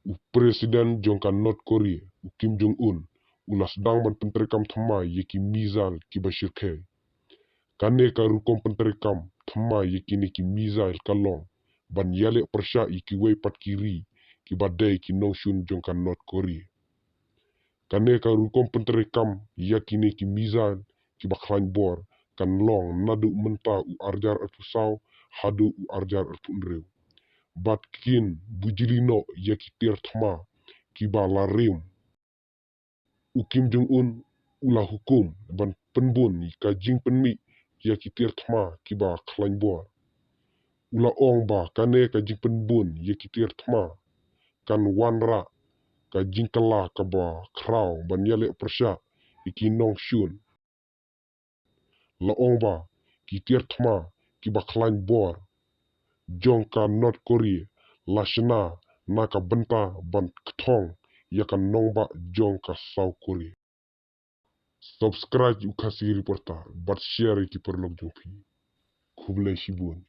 U Presiden jongka North Korea, u Kim Jong-un, ulas sedang ban penterekam thema yeki missile ki Bashir Khe. Kane ka rukom penterekam thema yeki neki missile kalong, ban yale persya iki wei pat kiri, ki badai ki nongshun jongka North Korea. Kane ka rukom penterekam yeki neki missile ki baklan bor, kan long nadu menta u arjar atfusau, hadu u arjar atfunreu. Bat kin bujilino yeki tir thema, ki ba larim. U Kim Jong-un ulah hukum ban penbun ka jing penmi yeki tir thema ki ba klan bor. Ula ong ba kane ka jing penbun yeki tir thema, kan wanra ka jing kala ka ba krau ban yale persya iki nong shun. La ong ba ki tir thema ki ba klan bor. Jong ka North Korea la shena na ka benta ban ktong yaka nong ba jong ka South Korea. Subscribe u kasih reporter, bat share ki perlog jongpi. Kublai shibun.